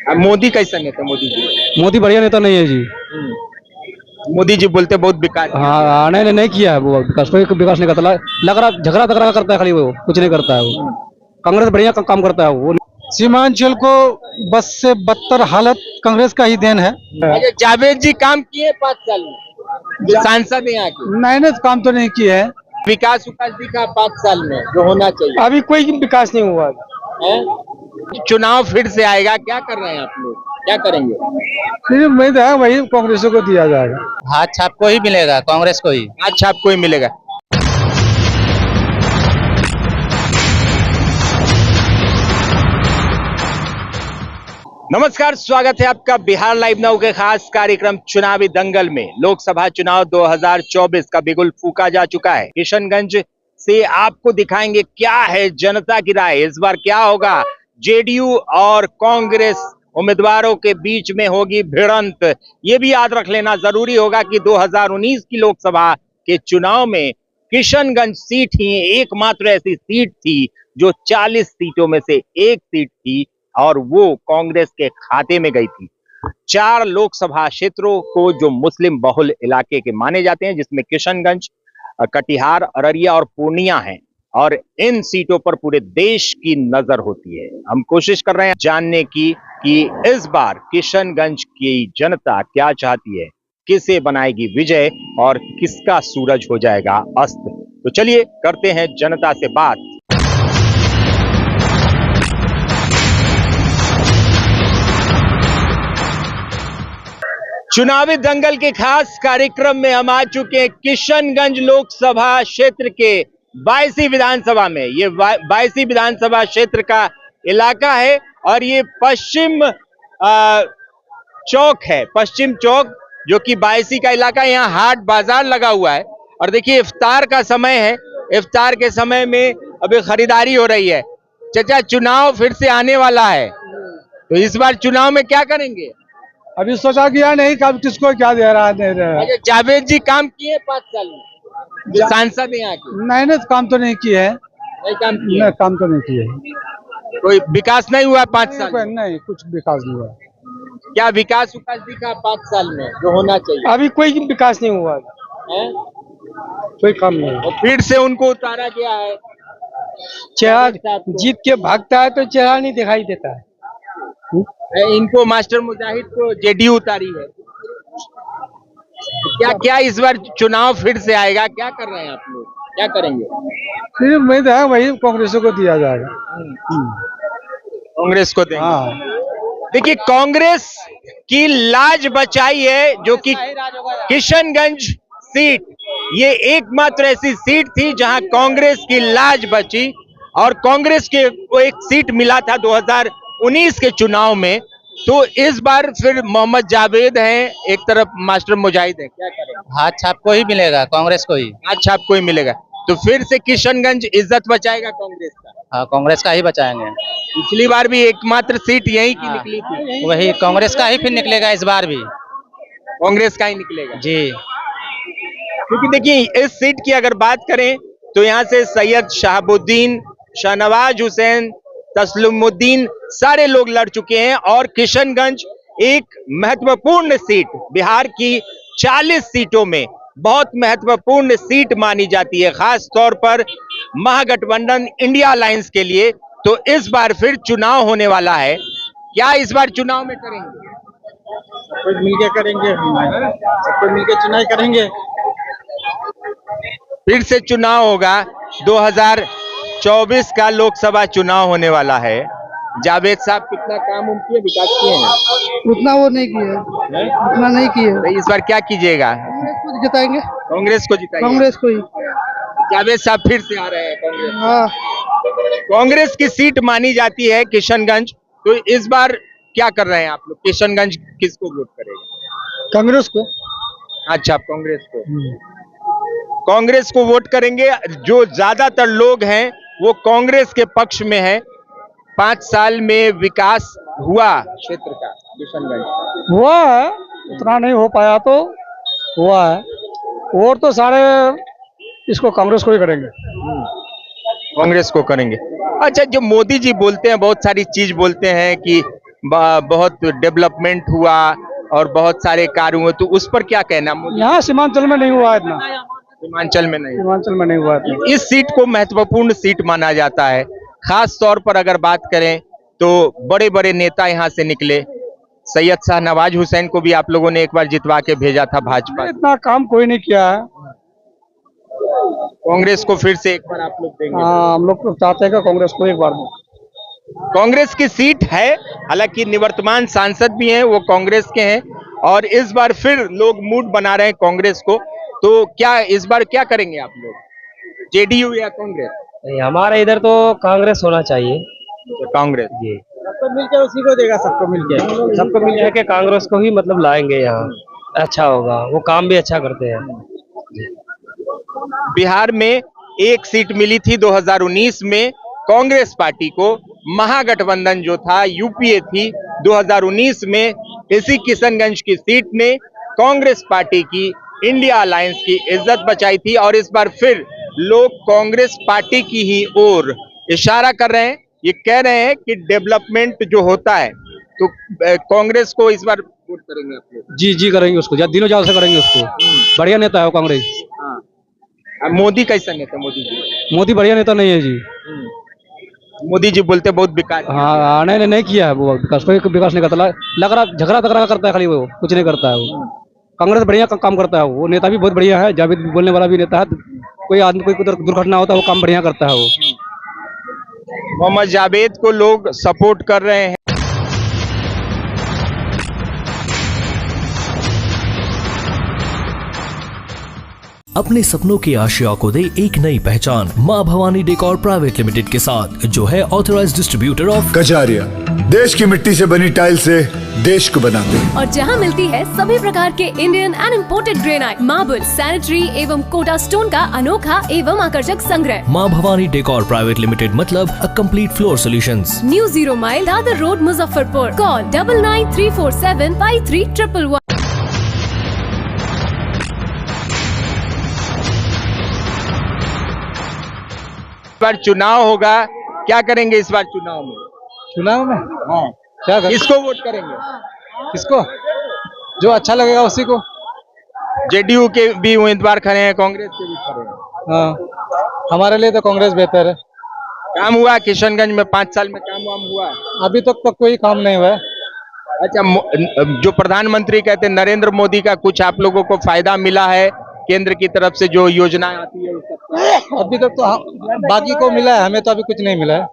अब मोदी कैसा नेता मोदी जी? मोदी बढ़िया नेता नहीं है जी। मोदी जी बोलते बहुत विकास किया। हाँ, नहीं किया है वो विकास, कोई विकास नहीं करता। लग रहा झगड़ा तगड़ा करता है खाली, वो कुछ नहीं करता है वो। कांग्रेस बढ़िया काम करता है वो। सीमांचल को बस से बदतर हालत कांग्रेस का ही देन है। अच्छा, जावेद जी काम किए 5 साल में जो सांसद है यहाँ के? मैंने काम तो नहीं किया है। विकास विकास दिखा 5 साल में जो होना चाहिए अभी कोई विकास नहीं हुआ है? चुनाव फिर से आएगा, क्या कर रहे हैं आप लोग, क्या करेंगे? है। उम्मीद है वही कांग्रेस को दिया जाएगा। हाथ छाप को ही मिलेगा, कांग्रेस को ही। अच्छा आपको ही मिलेगा। नमस्कार, स्वागत है आपका बिहार लाइव नाउ के खास कार्यक्रम चुनावी दंगल में। लोकसभा चुनाव 2024 का बिगुल फूका जा चुका है। किशनगंज से आपको दिखाएंगे क्या है जनता की राय, इस बार क्या होगा। जेडीयू और कांग्रेस उम्मीदवारों के बीच में होगी भिड़ंत। ये भी याद रख लेना जरूरी होगा कि 2019 की लोकसभा के चुनाव में किशनगंज सीट ही एकमात्र ऐसी सीट थी जो 40 सीटों में से एक सीट थी और वो कांग्रेस के खाते में गई थी। 4 लोकसभा क्षेत्रों को जो मुस्लिम बहुल इलाके के माने जाते हैं, जिसमें किशनगंज, कटिहार, अररिया और पूर्णिया हैं, और इन सीटों पर पूरे देश की नजर होती है। हम कोशिश कर रहे हैं जानने की कि इस बार किशनगंज की जनता क्या चाहती है, किसे बनाएगी विजय और किसका सूरज हो जाएगा अस्त। तो चलिए करते हैं जनता से बात। चुनावी दंगल के खास कार्यक्रम में हम आ चुके हैं किशनगंज लोकसभा क्षेत्र के 22 विधानसभा में। ये 22 विधानसभा क्षेत्र का इलाका है और ये पश्चिम चौक है, पश्चिम चौक, जो कि 22 का इलाका है। यहाँ हाट बाजार लगा हुआ है और देखिए इफ्तार का समय है। इफ्तार के समय में अभी खरीदारी हो रही है। चाचा, चुनाव फिर से आने वाला है, तो इस बार चुनाव में क्या करेंगे? अभी सोचा गया नहीं कब किसको क्या दे रहा है। अच्छा, जावेद जी काम किए 5 साल में जो सांसद है यहाँ के? मैंने काम तो नहीं किया है। नहीं काम किए? नहीं, काम तो नहीं किया है। कोई विकास नहीं हुआ 5 साल में? नहीं, कुछ विकास नहीं हुआ। क्या विकास विकास दिखा 5 साल में जो होना चाहिए अभी कोई विकास नहीं हुआ है? कोई काम नहीं। और फिर से उनको उतारा गया है। चेहरा जीत के भागता है तो चेहरा नहीं दिखाई देता है। इनको मास्टर मुजाहिद को जेडीयू उतारी है। क्या क्या इस बार चुनाव फिर से आएगा, क्या कर रहे हैं आप लोग, क्या करेंगे? फिर उम्मीद है वही कांग्रेस को दिया जाएगा। कांग्रेस को देंगे। हाँ, देखिए कांग्रेस की लाज बचाई है, जो कि किशनगंज सीट ये एकमात्र ऐसी सीट थी जहां कांग्रेस की लाज बची और कांग्रेस के को एक सीट मिला था 2019 के चुनाव में। तो इस बार फिर मोहम्मद जावेद हैं, एक तरफ मास्टर मुजाहिद है, क्या करेंगे? हाथ छाप को ही मिलेगा, कांग्रेस को ही। अच्छा आपको ही मिलेगा, तो फिर से किशनगंज इज्जत बचाएगा कांग्रेस का? हाँ, कांग्रेस का ही बचाएंगे। पिछली बार भी एकमात्र सीट यही की निकली थी। वही कांग्रेस का ही फिर निकलेगा इस बार भी। कांग्रेस का ही निकलेगा जी। क्योंकि देखिए इस सीट की अगर बात करें तो यहाँ से सैयद शहाबुद्दीन, शाहनवाज हुसैन, तस्लीमुद्दीन सारे लोग लड़ चुके हैं और किशनगंज एक महत्वपूर्ण सीट, बिहार की 40 सीटों में बहुत महत्वपूर्ण सीट मानी जाती है, खास तौर पर महागठबंधन इंडिया अलायंस के लिए। तो इस बार फिर चुनाव होने वाला है। क्या इस बार चुनाव में करेंगे? सब मिलके करेंगे, सबको मिलके चुनाव करेंगे। फिर से चुनाव होगा, 2024 का लोकसभा चुनाव होने वाला है। जावेद साहब कितना काम किए, विकास किए हैं? उतना वो नहीं किया, उतना नहीं किया। तो इस बार क्या कीजिएगा? कांग्रेस को जिताएंगे। कांग्रेस को जिताइए। कांग्रेस को ही। जावेद साहब फिर से आ रहे हैं कांग्रेस। हाँ, कांग्रेस की सीट मानी जाती है किशनगंज, तो इस बार क्या कर रहे हैं आप लोग? किशनगंज किसको वोट करेंगे? कांग्रेस को। अच्छा, आप कांग्रेस को, कांग्रेस को वोट करेंगे। जो ज्यादातर लोग हैं वो कांग्रेस के पक्ष में है। 5 साल में विकास हुआ क्षेत्र का किशनगंज? हुआ है, उतना नहीं हो पाया तो हुआ है। और तो सारे इसको कांग्रेस को ही करेंगे। कांग्रेस को करेंगे। अच्छा, जो मोदी जी बोलते हैं, बहुत सारी चीज बोलते हैं कि बहुत डेवलपमेंट हुआ और बहुत सारे कार्य हुए, तो उस पर क्या कहना मोदी? यहाँ सीमांचल में नहीं हुआ इतना, सीमांचल में नहीं। सीमांचल में नहीं हुआ इतना। इस सीट को महत्वपूर्ण सीट माना जाता है। खास तौर पर अगर बात करें तो बड़े बड़े नेता यहाँ से निकले। सैयद शाहनवाज हुसैन को भी आप लोगों ने एक बार जितवा के भेजा था भाजपा। इतना काम कोई नहीं किया है। कांग्रेस को फिर से एक बार आप लोग देंगे? हाँ, हम लोग तो चाहते हैं कि कांग्रेस को एक बार दो। कांग्रेस की सीट है, हालांकि निवर्तमान सांसद भी हैं वो कांग्रेस के हैं, और इस बार फिर लोग मूड बना रहे हैं कांग्रेस को। तो क्या इस बार क्या करेंगे आप लोग, जेडीयू या कांग्रेस? हमारे इधर तो कांग्रेस होना चाहिए। तो कांग्रेस जी, सबको मिलकर उसी को देगा, सबको मिल के कांग्रेस को ही मतलब लाएंगे यहाँ, अच्छा होगा, वो काम भी अच्छा करते हैं। बिहार में एक सीट मिली थी 2019 में कांग्रेस पार्टी को। महागठबंधन जो था, यूपीए थी 2019 में, इसी किशनगंज की सीट ने कांग्रेस पार्टी की, इंडिया अलायंस की इज्जत बचाई थी। और इस बार फिर लोग कांग्रेस पार्टी की ही ओर इशारा कर रहे हैं। ये कह रहे हैं कि डेवलपमेंट जो होता है तो कांग्रेस को इस बार वोट करेंगे आप लोग? जी जी करेंगे उसको, दिनों जाल से करेंगे उसको। बढ़िया नेता है वो कांग्रेस। मोदी कैसा नेता? मोदी जी, मोदी बढ़िया नेता नहीं है जी। मोदी जी बोलते बहुत विकास। हाँ नहीं किया है वो विकास, कोई विकास नहीं करता। लग रहा झगड़ा तगड़ा करता है खाली, वो कुछ नहीं करता है वो। कांग्रेस बढ़िया काम करता है वो, नेता भी बहुत बढ़िया है, जावेद बोलने वाला भी नेता है। कोई आदमी कोई दुर्घटना होता है वो काम बढ़िया करता है वो। मोहम्मद जावेद को लोग सपोर्ट कर रहे हैं। अपने सपनों की आशिया को दे एक नई पहचान माँ भवानी डेकोर प्राइवेट लिमिटेड के साथ, जो है ऑथराइज्ड डिस्ट्रीब्यूटर ऑफ कजारिया। देश की मिट्टी से बनी टाइल से देश को बनाते हैं, और जहां मिलती है सभी प्रकार के Indian and imported granite, marble, sanitary एवं कोटा स्टोन का अनोखा एवं आकर्षक संग्रह। माँ भवानी डेकोर प्राइवेट लिमिटेड मतलब a complete floor solutions. New 0 mile Dadar road, Muzaffarpur. Call 9934753111। इस बार चुनाव होगा, क्या करेंगे इस बार चुनाव में? चुनाव में हाँ, क्या कर, किसको वोट करेंगे? किसको जो अच्छा लगेगा उसी को। जेडीयू के भी उम्मीदवार खड़े हैं, कांग्रेस के भी खड़े हैं। हाँ, हमारे लिए तो कांग्रेस बेहतर है। काम हुआ किशनगंज में 5 साल में काम वाम हुआ? अभी तक तो कोई काम नहीं हुआ है। अच्छा, जो प्रधानमंत्री कहते हैं नरेंद्र मोदी का, कुछ आप लोगों को फायदा मिला है केंद्र की तरफ से जो योजनाएं आती है उसका? अभी तक तो बाकी को मिला है, हमें तो अभी कुछ नहीं मिला है।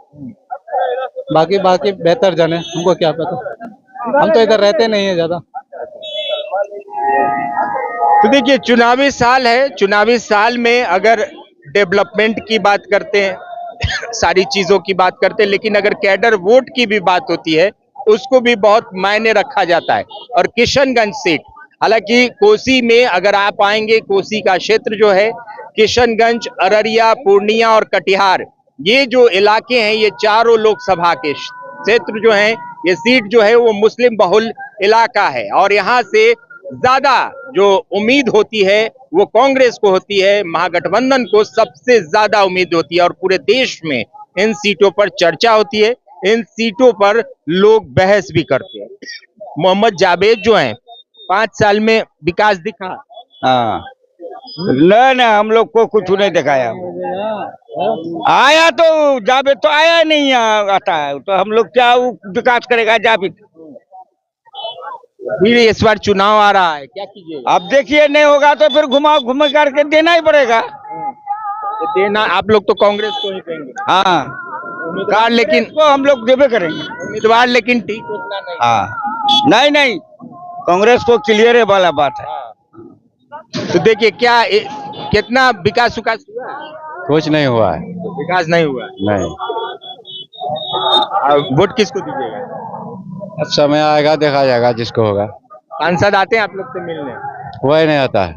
बाकी बेहतर जाने, हमको क्या पता, हम तो इधर रहते नहीं है ज्यादा। तो देखिए, चुनावी साल है, चुनावी साल में अगर डेवलपमेंट की बात करते हैं, सारी चीजों की बात करते हैं, लेकिन अगर कैडर वोट की भी बात होती है उसको भी बहुत मायने रखा जाता है। और किशनगंज सीट, हालांकि कोसी में अगर आप आएंगे, कोसी का क्षेत्र जो है, किशनगंज, अररिया, पूर्णिया और कटिहार, ये जो इलाके हैं, ये चारों लोकसभा के क्षेत्र जो हैं, ये सीट जो है वो मुस्लिम बहुल इलाका है। और यहाँ से ज्यादा जो उम्मीद होती है वो कांग्रेस को होती है, महागठबंधन को सबसे ज्यादा उम्मीद होती है। और पूरे देश में इन सीटों पर चर्चा होती है, इन सीटों पर लोग बहस भी करते हैं। मोहम्मद जावेद जो हैं, 5 साल में विकास दिखा? हाँ, न हम लोग को कुछ नहीं दिखाया। आया तो जावेद तो आया नहीं, आता है तो हम लोग क्या विकास करेगा जावेद? फिर इस बार चुनाव आ रहा है, क्या कीजिएगा? अब देखिए, नहीं होगा तो फिर घुमा करके देना ही पड़ेगा। देना आप लोग तो कांग्रेस को ही देंगे? हाँ, उम्मीदवार लेकिन तो हम लोग देवे करेंगे। उम्मीदवार लेकिन ठीक उतना नहीं। हाँ, नहीं कांग्रेस को क्लियर है वाला बात है। तो देखिए, क्या कितना विकास हुआ? कुछ नहीं हुआ है, विकास नहीं हुआ। नहीं। वोट किसको दीजिएगा? अब समय आएगा, देखा जाएगा जिसको होगा। सांसद आते हैं आप लोग से मिलने? वही नहीं आता है।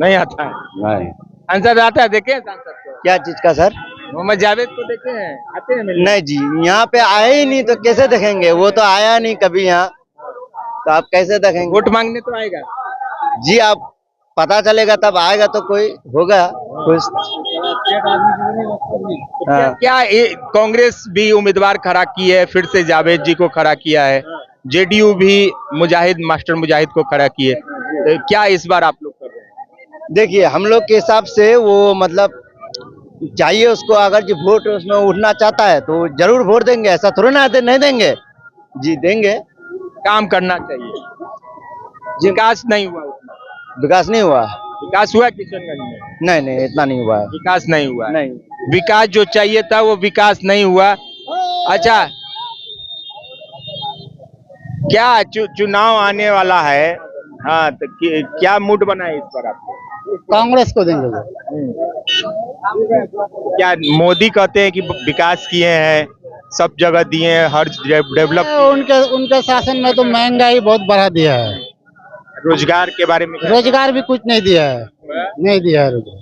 नहीं आता है? नहीं। सांसद आता है, देखे हैं सांसद को? क्या चीज का सर? मोहम्मद जावेद को देखे हैं, आते हैं मिलने? नहीं जी, यहाँ पे आए ही नहीं तो कैसे देखेंगे? वो तो आया नहीं कभी यहाँ, तो आप कैसे देखेंगे? वोट मांगने तो आएगा जी, आप पता चलेगा तब आएगा तो कोई होगा कुछ। हाँ। क्या कांग्रेस भी उम्मीदवार खड़ा की है, फिर से जावेद जी को खड़ा किया है, जेडीयू भी मास्टर मुजाहिद को खड़ा किए, क्या इस बार आप लोग कर रहे हैं? देखिए हम लोग के हिसाब से वो मतलब चाहिए उसको, अगर जो वोट उसमें उठना चाहता है तो जरूर वोट देंगे, ऐसा थोड़ी ना नहीं देंगे जी, देंगे। काम करना चाहिए, विकास नहीं हुआ उतना। विकास नहीं हुआ, विकास हुआ किशनगंज में? नहीं इतना नहीं हुआ है। विकास नहीं हुआ, नहीं। विकास जो चाहिए था वो विकास नहीं हुआ। अच्छा, क्या चुनाव आने वाला है, हाँ, तो क्या मूड बना है इस बार आपको? कांग्रेस को देंगे। क्या मोदी कहते हैं कि विकास किए हैं, सब जगह दिए हैं, हर डेवलप, उनके शासन में तो महंगाई बहुत बढ़ा दिया है। रोजगार के बारे में रोजगार भी कुछ नहीं दिया है, नहीं दिया है रोजगार।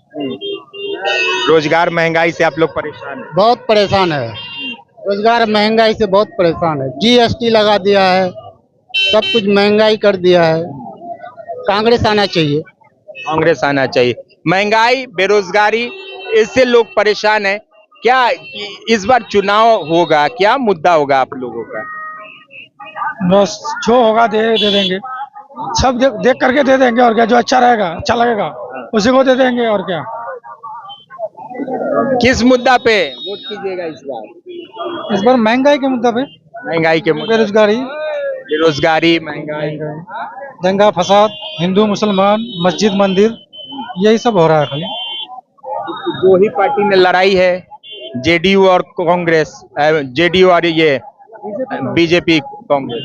रोजगार महंगाई से आप लोग परेशान हैं? बहुत परेशान है, रोजगार महंगाई से बहुत परेशान है। जीएसटी लगा दिया है, सब कुछ महंगाई कर दिया है। कांग्रेस आना चाहिए, कांग्रेस आना चाहिए। महंगाई, बेरोजगारी, इससे लोग परेशान हैं। क्या इस बार चुनाव होगा, क्या मुद्दा होगा आप लोगों का? बस जो होगा दे देंगे, सब देख करके दे देंगे, और क्या जो अच्छा रहेगा, अच्छा लगेगा उसी को दे देंगे, और क्या। किस मुद्दा पे वोट कीजिएगा इस बार? इस बार महंगाई के मुद्दा पे, महंगाई के मुद्दे, बेरोजगारी, महंगाई, दंगा फसाद, हिंदू मुसलमान, मस्जिद मंदिर, यही सब हो रहा है खाली। दो ही पार्टी में लड़ाई है, जेडीयू और कांग्रेस, जेडीयू और ये बीजेपी कांग्रेस।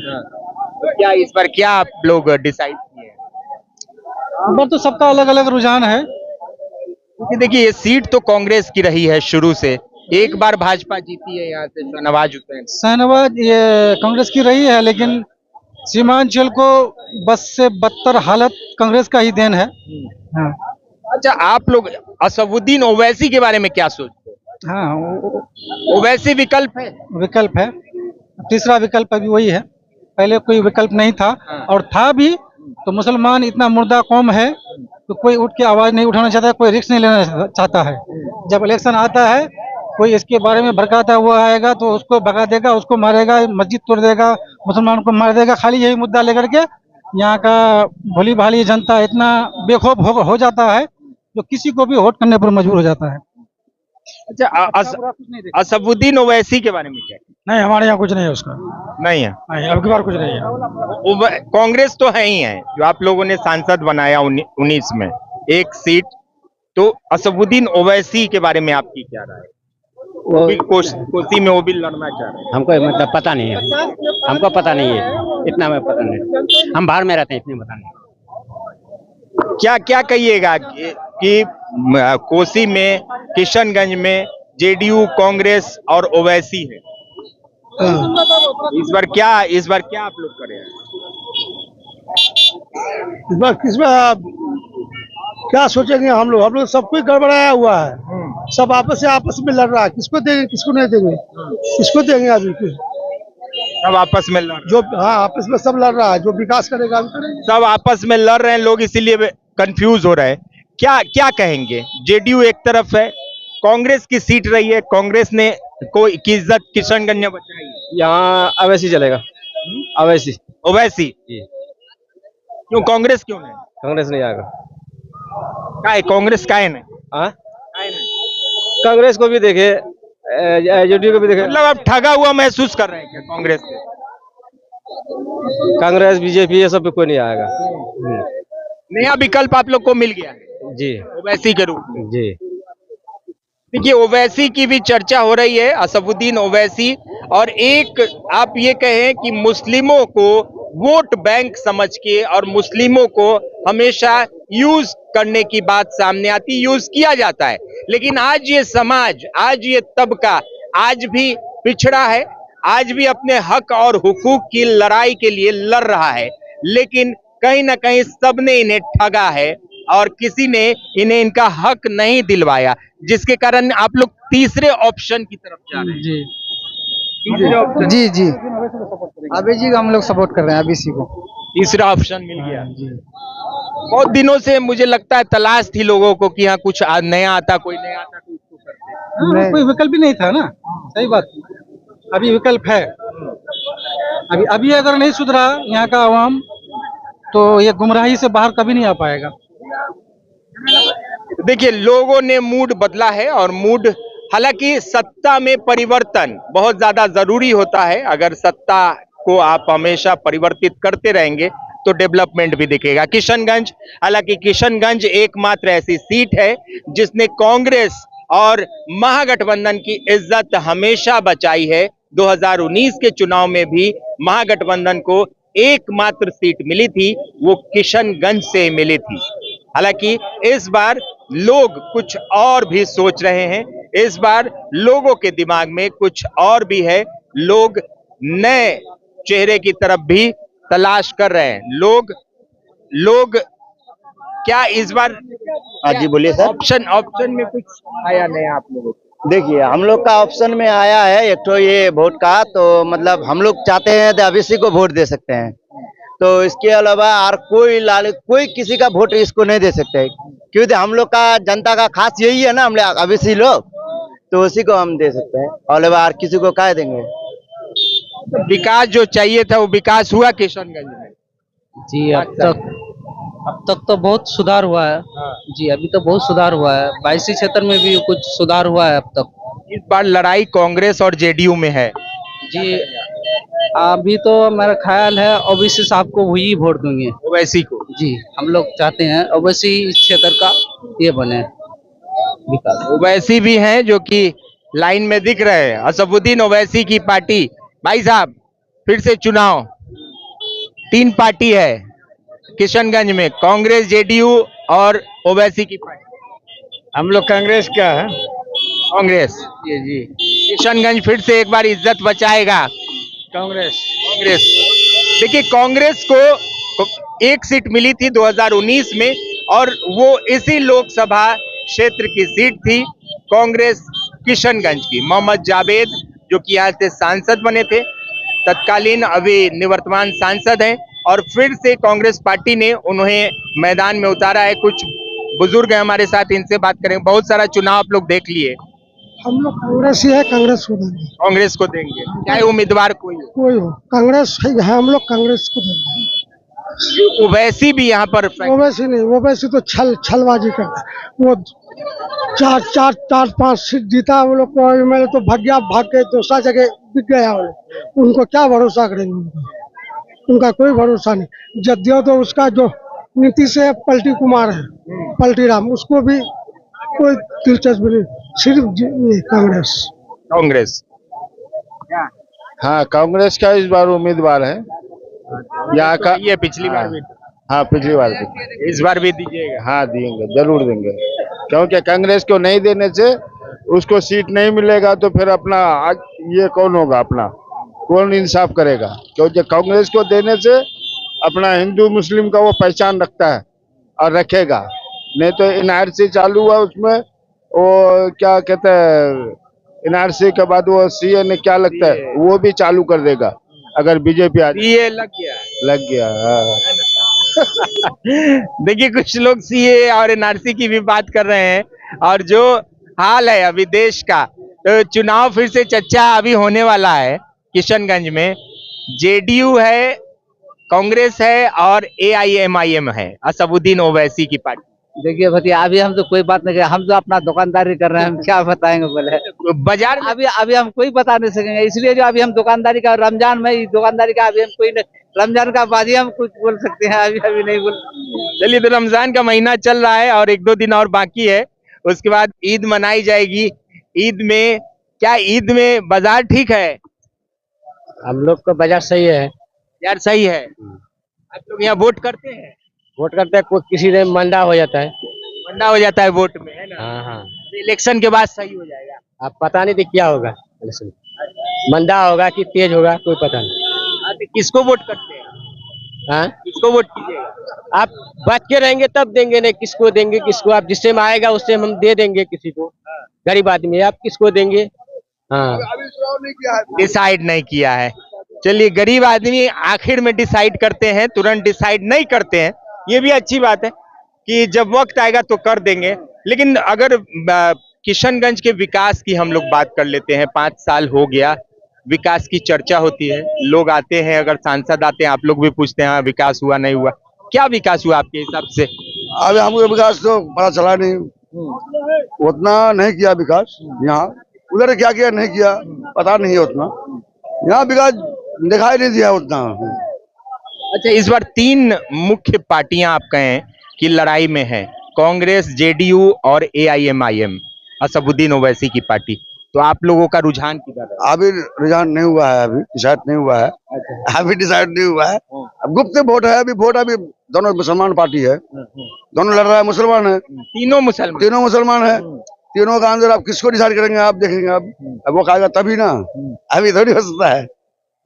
तो क्या इस बार क्या आप लोग डिसाइड किए? इस बार तो सबका अलग अलग रुझान है। क्योंकि देखिए ये सीट तो कांग्रेस की रही है शुरू से, एक बार भाजपा जीती है यहाँ से, शाहनवाज हुसैन। शाहनवाज ये कांग्रेस की रही है, लेकिन सीमांचल को बस से बदतर हालत कांग्रेस का ही देन है। हाँ, अच्छा, आप लोग असदुद्दीन ओवैसी के बारे में क्या सोचते हैं? हाँ, ओवैसी विकल्प है? विकल्प है, तीसरा विकल्प अभी वही है, पहले कोई विकल्प नहीं था, और था भी तो मुसलमान इतना मुर्दा कौम है तो कोई उठ के आवाज नहीं उठाना चाहता है, कोई रिस्क नहीं लेना चाहता है। जब इलेक्शन आता है, कोई इसके बारे में भड़काता हुआ आएगा तो उसको भगा देगा, उसको मारेगा, मस्जिद तोड़ देगा, मुसलमान को मार देगा, खाली यही मुद्दा लेकर के यहाँ का भोली भाली जनता इतना बेखौफ हो जाता है जो किसी को भी वोट करने पर मजबूर हो जाता है। अच्छा, असदुद्दीन ओवैसी के बारे में क्या? नहीं, हमारे यहाँ कुछ नहीं है उसका, नहीं है, नहीं, अब की बार कुछ नहीं है। कांग्रेस तो है ही है, जो आप लोगों ने सांसद बनाया 19 में, एक सीट, तो असदुद्दीन ओवैसी के बारे में आपकी क्या राय है? वो भी कोसी में वो भी लड़ना चाह रहे हैं। हमको मतलब पता नहीं है, हमको पता नहीं है, इतना हमें पता नहीं, हम बाहर में रहते हैं, इतने पता नहीं। क्या क्या कहिएगा कि कोसी में, किशनगंज में जेडीयू, कांग्रेस और ओवैसी है, इस बार क्या आप लोग करें? इस बार क्या सोचेंगे हम लोग सब कुछ गड़बड़ाया हुआ है, सब आपस में लड़ रहा है, किसको देंगे किसको नहीं देंगे, किसको देंगे अभी सब आपस में लड़, जो हाँ आपस में सब लड़ रहा है, जो विकास करेगा सब आपस में लड़ रहे हैं लोग, इसीलिए कंफ्यूज हो रहे हैं। क्या क्या कहेंगे? जेडीयू एक तरफ है, कांग्रेस की सीट रही है, कांग्रेस ने कोई की इज्जत किशनगंज ने बचाई है, यहाँ अवैसी चलेगा, अवैसी ओवैसी। क्यों कांग्रेस क्यों नहीं? कांग्रेस नहीं आएगा। कांग्रेस का है नहीं? कांग्रेस को भी देखे, जेडीयू को भी देखे, मतलब आप ठगा हुआ महसूस कर रहे हैं क्या कांग्रेस से? कांग्रेस बीजेपी ये सब पे कोई नहीं आएगा। नया विकल्प आप लोग को मिल गया है जी, ओवैसी के रूप में। जी, देखिए ओवैसी की भी चर्चा हो रही है, असदुद्दीन ओवैसी, और एक आप ये कहें कि मुस्लिमों को वोट बैंक समझ के और मुस्लिमों को हमेशा यूज करने की बात सामने आती, यूज किया जाता है, लेकिन आज ये समाज, आज ये तबका आज भी पिछड़ा है, आज भी अपने हक और हुकूक की लड़ाई के लिए लड़ रहा है, लेकिन कहीं ना कहीं सबने इन्हें ठगा है और किसी ने इन्हें इनका हक नहीं दिलवाया, जिसके कारण आप लोग तीसरे ऑप्शन की तरफ जा रहे हैं। जी, जी जी अभी जी हम लोग सपोर्ट कर रहे हैं, अभी सी को तीसरा ऑप्शन मिल गया। बहुत दिनों से मुझे लगता है तलाश थी लोगों को कि यहाँ कुछ नया आता, कोई नया आता तो उसको करते। कोई विकल्प ही नहीं था ना, सही बात। अभी विकल्प है, अभी अगर नहीं सुधरा यहाँ का आवाम तो ये गुमराही से बाहर कभी नहीं आ पाएगा। देखिए लोगों ने मूड बदला है और मूड, हालांकि सत्ता में परिवर्तन बहुत ज्यादा जरूरी होता है। अगर सत्ता को आप हमेशा परिवर्तित करते रहेंगे तो डेवलपमेंट भी दिखेगा। किशनगंज, हालांकि किशनगंज एकमात्र ऐसी सीट है जिसने कांग्रेस और महागठबंधन की इज्जत हमेशा बचाई है। 2019 के चुनाव में भी महागठबंधन को एकमात्र सीट मिली थी, वो किशनगंज से मिली थी। हालांकि इस बार लोग कुछ और भी सोच रहे हैं, इस बार लोगों के दिमाग में कुछ और भी है। लोग नए चेहरे की तरफ भी तलाश कर रहे हैं। लोग क्या इस बार, हाँ जी बोलिए सर। ऑप्शन में कुछ आया नहीं आप लोगों को? देखिए हम लोग का ऑप्शन में आया है एक तो ये वोट का, तो मतलब हम लोग चाहते हैं तो अब इसी को वोट दे सकते हैं। तो इसके अलावा और कोई किसी का वोट इसको नहीं दे सकते, क्योंकि हम लोग का जनता का खास यही है ना, हम लोग अब इसी लोग, तो उसी को हम दे सकते हैं। और किसी को कह देंगे। विकास जो चाहिए था वो विकास हुआ किशनगंज में? जी अब तक तो बहुत सुधार हुआ है। जी अभी तो बहुत सुधार हुआ है, 22 क्षेत्र में भी कुछ सुधार हुआ है अब तक। इस बार लड़ाई कांग्रेस और जेडीयू में है। जी अभी तो मेरा ख्याल है ओवैसी साहब को वही वोट देंगे, ओवैसी को। जी हम लोग चाहते हैं ओवैसी इस क्षेत्र का ये बने विकास। ओवैसी भी हैं जो कि लाइन में दिख रहे हैं। असफुद्दीन ओवैसी की पार्टी, भाई साहब फिर से चुनाव, 3 पार्टी है किशनगंज में, कांग्रेस, जेडीयू और ओवैसी की पार्टी। हम लोग कांग्रेस का है। कांग्रेस जी किशनगंज फिर से एक बार इज्जत बचाएगा कांग्रेस। देखिए कांग्रेस को एक सीट मिली थी 2019 में और वो इसी लोकसभा क्षेत्र की सीट थी कांग्रेस किशनगंज की। मोहम्मद जावेद जो कि यहाँ से सांसद बने थे, तत्कालीन अभी निवर्तमान सांसद हैं, और फिर से कांग्रेस पार्टी ने उन्हें मैदान में उतारा है। कुछ बुजुर्ग हैं हमारे साथ, इनसे बात करेंगे। बहुत सारा चुनाव आप लोग देख लिए। हम लोग कांग्रेस ही है, कांग्रेस को देंगे। कांग्रेस को देंगे, चाहे उम्मीदवार कोई हो, कांग्रेस है, हम लोग कांग्रेस को देंगे। ओवैसी भी यहाँ पर, ओवैसी नहीं, ओवैसी तो छलबाजी करता है। वो 4-5 सीट जीता, वो लोग को मैंने तो भाग के दूसरा जगह बिक गया। उनको क्या भरोसा करेंगे, उनका कोई भरोसा नहीं। जदयू तो उसका जो नीतीश है, पलटी कुमार है, पलटी राम, उसको भी कोई दिलचस्पी नहीं, सिर्फ कांग्रेस। हाँ कांग्रेस का इस बार उम्मीदवार है यहाँ का। ये पिछली बार भी, हाँ पिछली बार भी, इस बार भी दीजिएगा? हाँ देंगे, जरूर देंगे, क्योंकि कांग्रेस को नहीं देने से उसको सीट नहीं मिलेगा तो फिर अपना ये कौन होगा, अपना कौन इंसाफ करेगा। क्योंकि कांग्रेस को देने से अपना हिंदू मुस्लिम का वो पहचान रखता है और रखेगा। नहीं तो एनआरसी चालू हुआ, उसमें वो क्या कहते हैं, एनआरसी के बाद वो सीए ने क्या लगता है वो भी चालू कर देगा अगर बीजेपी आ। सीए लग गया। देखिए कुछ लोग सीए और एनआरसी की भी बात कर रहे हैं, और जो हाल है अभी देश का, तो चुनाव फिर से चर्चा अभी होने वाला है किशनगंज में। जेडीयू है, कांग्रेस है और एआईएमआईएम है, असफुद्दीन ओवैसी की पार्टी। देखिए भैया अभी हम तो कोई बात नहीं कर, हम तो अपना दुकानदारी कर रहे हैं, हम क्या बताएंगे बोले। बाजार अभी हम कोई बता नहीं सकेंगे, इसलिए जो अभी हम दुकानदारी का, रमजान में दुकानदारी का अभी हम कोई नहीं, रमजान का बाद ही हम कुछ बोल सकते हैं, अभी नहीं बोल। चलिए, तो रमजान का महीना चल रहा है और 1-2 दिन और बाकी है, उसके बाद ईद मनाई जाएगी। ईद में बाजार ठीक है? हम लोग का बाजार सही है यार, सही है। आप लोग यहाँ वोट करते हैं? वोट करते हैं, कोई किसी ने मंडा हो जाता है, मंडा हो जाता है वोट में, है ना? हाँ। इलेक्शन के बाद सही हो जाएगा। अब पता नहीं क्या होगा, मंदा होगा कि तेज होगा, कोई पता नहीं। तो किसको वोट करते हैं? हाँ, किसको वोट कीजिएगा? आप बच के रहेंगे तब देंगे, नहीं किसको देंगे, किसको आप जिससे में आएगा उससे हम दे देंगे, किसी को गरीब आदमी आप किसको देंगे। हाँ, डिसाइड नहीं किया है। चलिए, गरीब आदमी आखिर में डिसाइड करते हैं, तुरंत डिसाइड नहीं करते हैं, ये भी अच्छी बात है कि जब वक्त आएगा तो कर देंगे। लेकिन अगर किशनगंज के विकास की हम लोग बात कर लेते हैं, 5 साल हो गया, विकास की चर्चा होती है, लोग आते हैं, अगर सांसद आते हैं आप लोग भी पूछते हैं हाँ, विकास हुआ नहीं हुआ, क्या विकास हुआ आपके हिसाब से? अभी हमको विकास तो पता चला नहीं, उतना नहीं किया विकास। यहाँ उधर क्या किया नहीं किया पता नहीं है उतना, यहाँ विकास दिखाई नहीं दिया उतना। अच्छा, इस बार 3 मुख्य पार्टियां आप कहें कि लड़ाई में हैं, कांग्रेस, जेडीयू और एआईएमआईएम, असदुद्दीन ओवैसी की पार्टी, तो आप लोगों का रुझान किधर है? अभी रुझान नहीं हुआ है, अभी डिसाइड नहीं हुआ है। अभी डिसाइड नहीं हुआ है, अब गुप्त वोट है। अभी दोनों मुसलमान पार्टी है, दोनों लड़ रहा है, मुसलमान है, तीनों मुसलमान है। तीनों का अंदर आप किसको डिसाइड करेंगे आप देखेंगे। अब वो खाएगा तभी ना, अभी थोड़ी हो सकता है।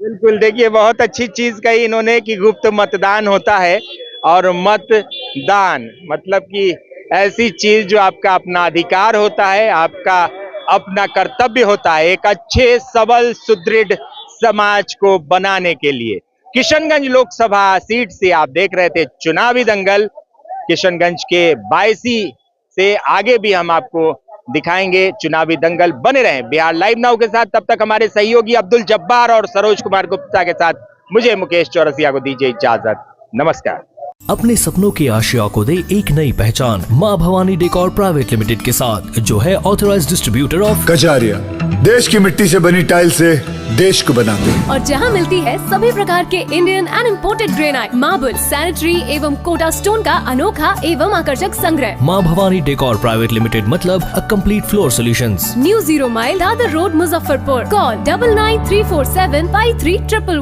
बिल्कुल, देखिए बहुत अच्छी चीज कही इन्होंने कि गुप्त मतदान होता है, और मतदान मतलब कि ऐसी चीज जो आपका अपना अधिकार होता है, आपका अपना कर्तव्य होता है एक अच्छे सबल सुदृढ़ समाज को बनाने के लिए। किशनगंज लोकसभा सीट से आप देख रहे थे चुनावी दंगल। किशनगंज के 22 से आगे भी हम आपको दिखाएंगे चुनावी दंगल। बने रहें बिहार लाइव नाउ के साथ। तब तक हमारे सहयोगी अब्दुल जब्बार और सरोज कुमार गुप्ता के साथ मुझे मुकेश चौरसिया को दीजिए इजाजत। नमस्कार। अपने सपनों की आशिया को दे एक नई पहचान माँ भवानी डेकोर प्राइवेट लिमिटेड के साथ, जो है ऑथराइज्ड डिस्ट्रीब्यूटर ऑफ कचारिया। देश की मिट्टी से बनी टाइल से देश को बनाते हैं। और जहां मिलती है सभी प्रकार के Indian and imported granite, marble, sanitary एवं कोटा स्टोन का अनोखा एवं आकर्षक संग्रह। माँ भवानी डेकोर प्राइवेट लिमिटेड मतलब a complete floor solutions. New 0 mile Dadar road, Muzaffarpur. Call 9934753111।